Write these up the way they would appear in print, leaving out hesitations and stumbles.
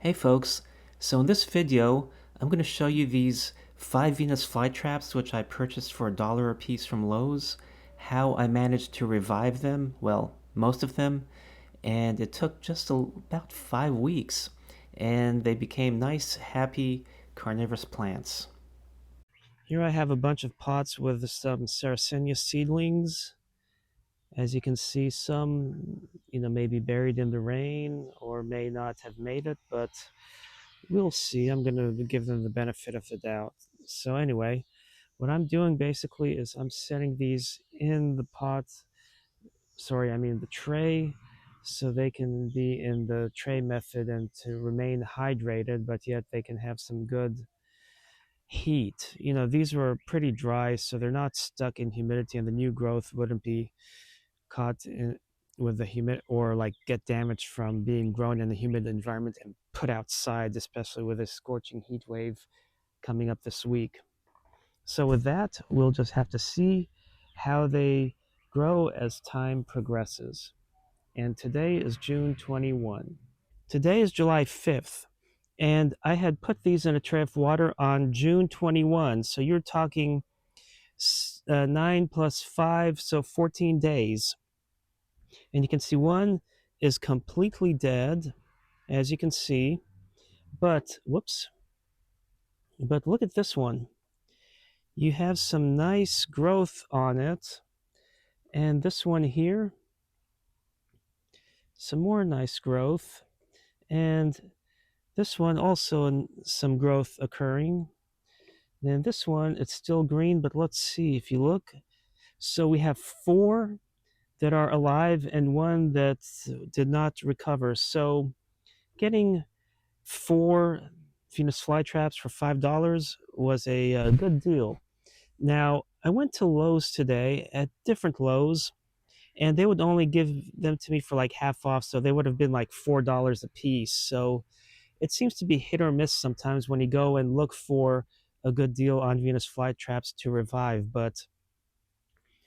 Hey folks, so in this video, I'm going to show you these 5 Venus Flytraps which I purchased for $1 a piece from Lowe's, how I managed to revive them, well, most of them, and it took just about 5 weeks, and they became nice, happy, carnivorous plants. Here I have a bunch of pots with some Sarracenia seedlings. As you can see, some, may be buried in the rain or may not have made it, but we'll see. I'm going to give them the benefit of the doubt. So anyway, what I'm doing basically is I'm setting these in the pot, the tray, so they can be in the tray method and to remain hydrated, but yet they can have some good heat. These were pretty dry, so they're not stuck in humidity, and the new growth wouldn't be caught in with the humid or like get damaged from being grown in a humid environment and put outside, especially with a scorching heat wave coming up this week. So with that, we'll just have to see how they grow as time progresses. And today is June 21. Today is July 5th. And I had put these in a tray of water on June 21. So you're talking 9 plus 5, so 14 days. And you can see one is completely dead, as you can see. But, whoops. But look at this one. You have some nice growth on it. And this one here, some more nice growth. And this one also some growth occurring. Then this one, it's still green, but let's see if you look. So we have 4 that are alive and 1 that did not recover. So getting 4 Venus Flytraps for $5 was a good deal. Now, I went to Lowe's today at different Lowe's, and they would only give them to me for like half off, so they would have been like $4 a piece. So it seems to be hit or miss sometimes when you go and look for a good deal on Venus Flytraps to revive, but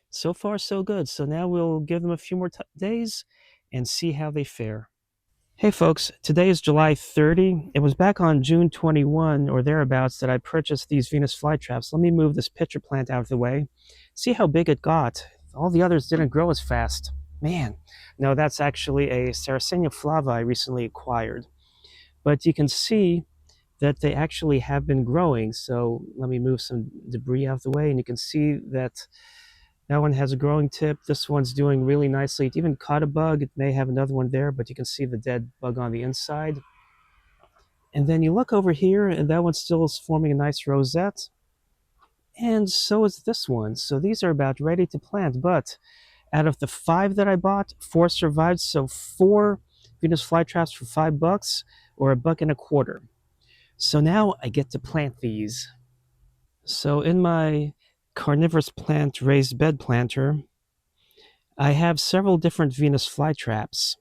so far so good. So now we'll give them a few more days and see how they fare. Hey folks, today is July 30. It was back on June 21 or thereabouts that I purchased these Venus Flytraps. Let me move this pitcher plant out of the way. See how big it got. All the others didn't grow as fast. Man, no, that's actually a Sarracenia flava I recently acquired. But you can see that they actually have been growing. So let me move some debris out of the way, and you can see that that one has a growing tip. This one's doing really nicely. It even caught a bug. It may have another one there, but you can see the dead bug on the inside. And then you look over here, and that one still is forming a nice rosette. And so is this one. So these are about ready to plant. But out of the 5 that I bought, 4 survived. So 4 Venus Flytraps for $5 or $1.25. So now I get to plant these. So in my carnivorous plant raised bed planter, I have several different Venus flytraps.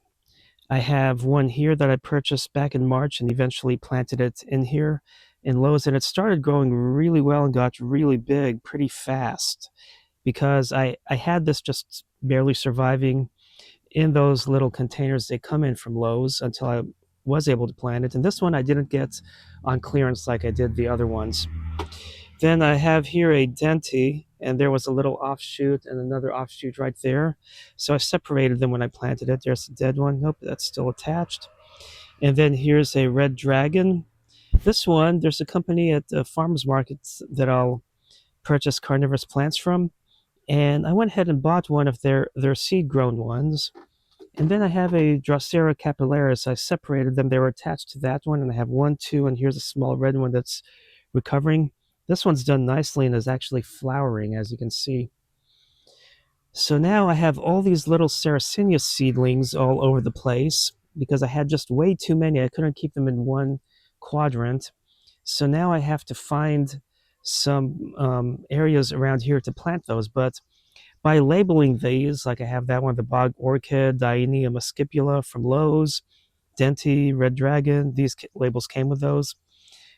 I have one here that I purchased back in March and eventually planted it in here in Lowe's, and it started growing really well and got really big pretty fast because I had this just barely surviving in those little containers they come in from Lowe's until I was able to plant it. And this one I didn't get on clearance like I did the other ones. Then I have here a denti, and there was a little offshoot and another offshoot right there. So I separated them when I planted it. There's a dead one. Nope, that's still attached. And then here's a red dragon. This one, there's a company at the farmers markets that I'll purchase carnivorous plants from. And I went ahead and bought one of their seed-grown ones. And then I have a Drosera capillaris. I separated them. They were attached to that one. And I have 1, 2, and here's a small red one that's recovering. This one's done nicely and is actually flowering, as you can see. So now I have all these little Sarracenia seedlings all over the place because I had just way too many. I couldn't keep them in one quadrant. So now I have to find some areas around here to plant those. But by labeling these, like I have that one, the bog orchid, Diania muscipula from Lowe's, Denti, red dragon, these labels came with those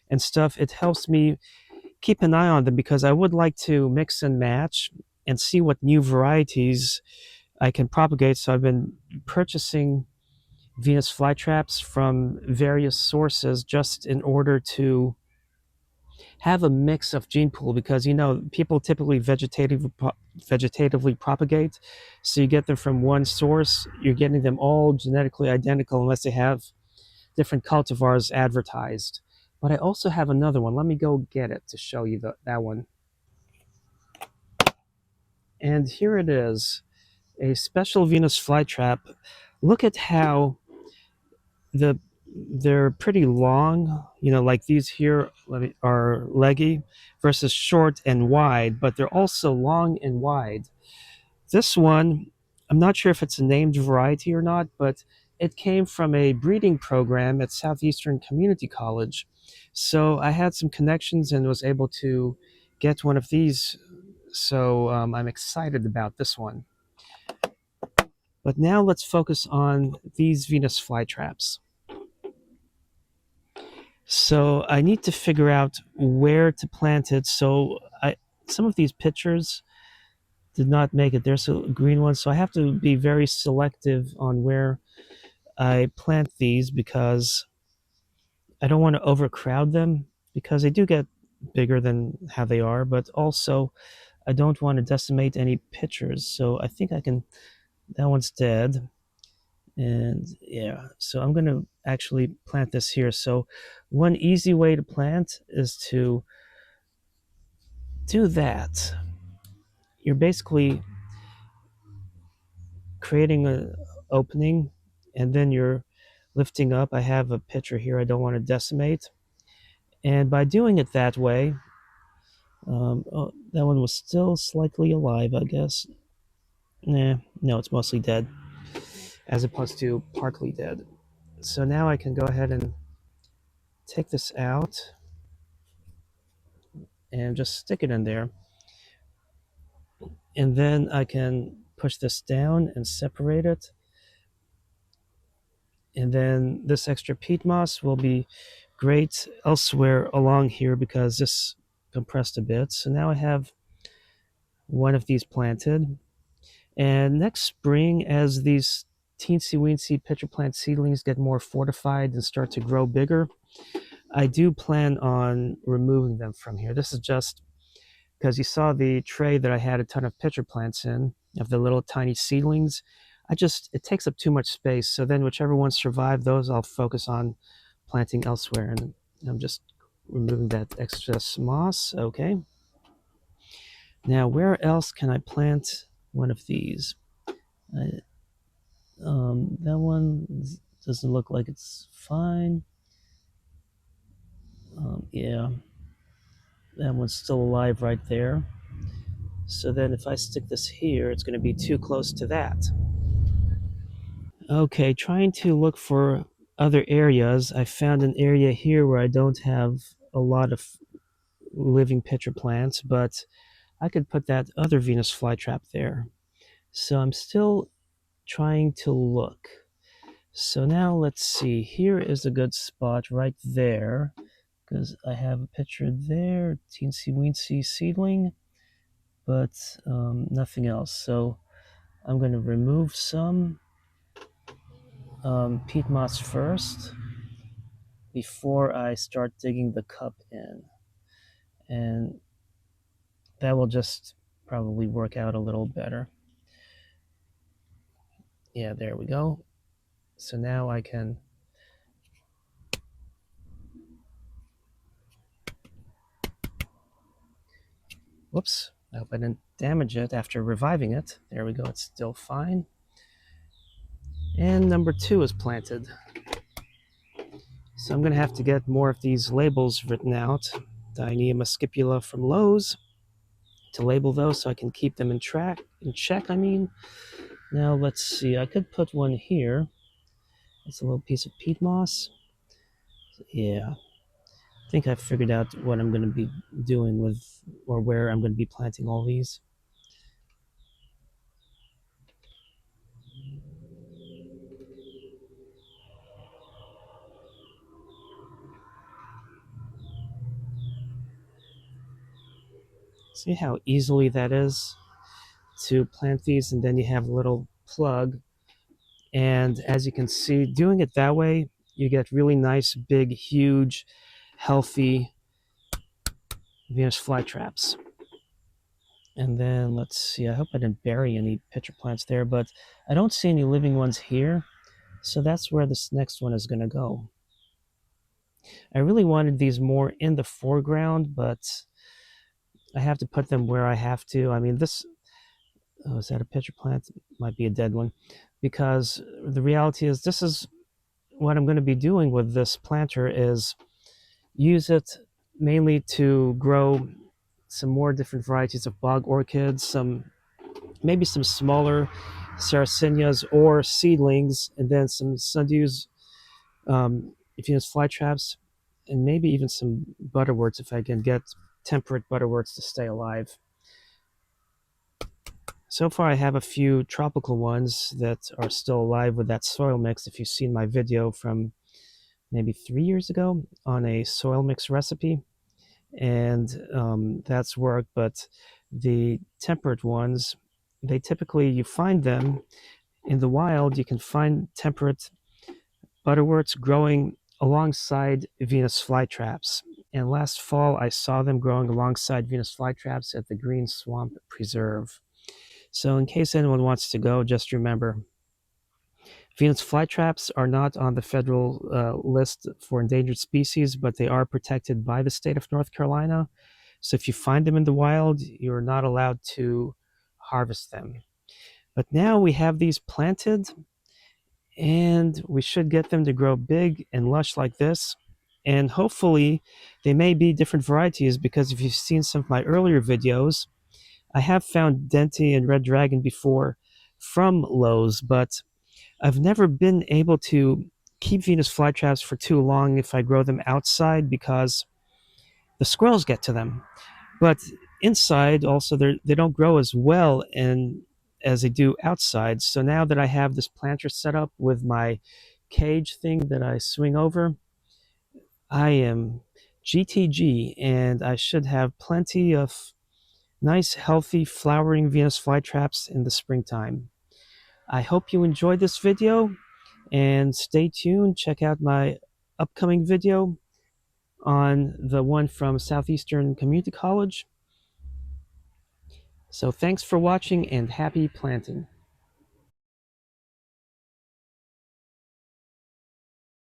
and stuff. It helps me keep an eye on them because I would like to mix and match and see what new varieties I can propagate. So I've been purchasing Venus flytraps from various sources just in order to have a mix of gene pool, because people typically vegetatively propagate, so you get them from one source. You're getting them all genetically identical unless they have different cultivars advertised. But I also have another one. Let me go get it to show you that one. And here it is, a special Venus flytrap. Look at how the they're pretty long, like these here are leggy versus short and wide, but they're also long and wide. This one, I'm not sure if it's a named variety or not, but it came from a breeding program at Southeastern Community College. So I had some connections and was able to get one of these. So I'm excited about this one. But now let's focus on these Venus flytraps. So I need to figure out where to plant it. So some of these pictures did not make it. There's a green one, so I have to be very selective on where I plant these, because I don't want to overcrowd them, because they do get bigger than how they are, but also I don't want to decimate any pictures. So I think I can. That one's dead. And yeah, so I'm going to actually plant this here. So one easy way to plant is to do that. You're basically creating an opening, and then you're lifting up. I have a picture here I don't want to decimate. And by doing it that way, oh, that one was still slightly alive, I guess. No, it's mostly dead, as opposed to partly dead. So now I can go ahead and take this out and just stick it in there. And then I can push this down and separate it. And then this extra peat moss will be great elsewhere along here, because this compressed a bit. So now I have one of these planted. And next spring, as these teensy weensy pitcher plant seedlings get more fortified and start to grow bigger, I do plan on removing them from here. This is just because you saw the tray that I had a ton of pitcher plants in, of the little tiny seedlings. It takes up too much space. So then whichever ones survive, those I'll focus on planting elsewhere. And I'm just removing that excess moss. Okay. Now, where else can I plant one of these? That one doesn't look like it's fine. Yeah, that one's still alive right there. So then if I stick this here, it's going to be too close to that. Okay, trying to look for other areas. I found an area here where I don't have a lot of living pitcher plants, but I could put that other Venus flytrap there. So I'm still trying to look. So now let's see. Here is a good spot right there, because I have a picture there, teensy weensy seedling, but nothing else. So I'm going to remove some peat moss first before I start digging the cup in. And that will just probably work out a little better. Yeah, there we go. So now I can whoops, I hope I didn't damage it after reviving it. There we go, it's still fine. And number 2 is planted. So I'm going to have to get more of these labels written out. Dyneema scipula from Lowe's, to label those so I can keep them in check. Now let's see, I could put one here. It's a little piece of peat moss. Yeah, I think I figured out what I'm going to be doing with, or where I'm going to be planting all these. See how easily that is to plant these, and then you have a little plug And as you can see, doing it that way, you get really nice, big, huge, healthy Venus flytraps. And then let's see, I hope I didn't bury any pitcher plants there, but I don't see any living ones here. So that's where this next one is going to go. I really wanted these more in the foreground, but I have to put them where I have to. I mean, this, oh, is that a pitcher plant? Might be a dead one. Because the reality is, this is what I'm going to be doing with this planter is use it mainly to grow some more different varieties of bog orchids, maybe some smaller sarracenias or seedlings, and then some sundews, Venus flytraps, and maybe even some butterworts if I can get temperate butterworts to stay alive. So far, I have a few tropical ones that are still alive with that soil mix. If you've seen my video from maybe 3 years ago on a soil mix recipe, and that's worked. But the temperate ones, they typically, you find them in the wild. You can find temperate butterworts growing alongside Venus flytraps. And last fall, I saw them growing alongside Venus flytraps at the Green Swamp Preserve. So in case anyone wants to go, just remember, Venus flytraps are not on the federal list for endangered species, but they are protected by the state of North Carolina. So if you find them in the wild, you're not allowed to harvest them. But now we have these planted, and we should get them to grow big and lush like this. And hopefully they may be different varieties, because if you've seen some of my earlier videos, I have found Denti and Red Dragon before from Lowe's, but I've never been able to keep Venus flytraps for too long if I grow them outside, because the squirrels get to them. But inside also, they don't grow as well and as they do outside. So now that I have this planter set up with my cage thing that I swing over, I am GTG, and I should have plenty of nice, healthy, flowering Venus flytraps in the springtime. I hope you enjoyed this video, and stay tuned. Check out my upcoming video on the one from Southeastern Community College. So thanks for watching, and happy planting.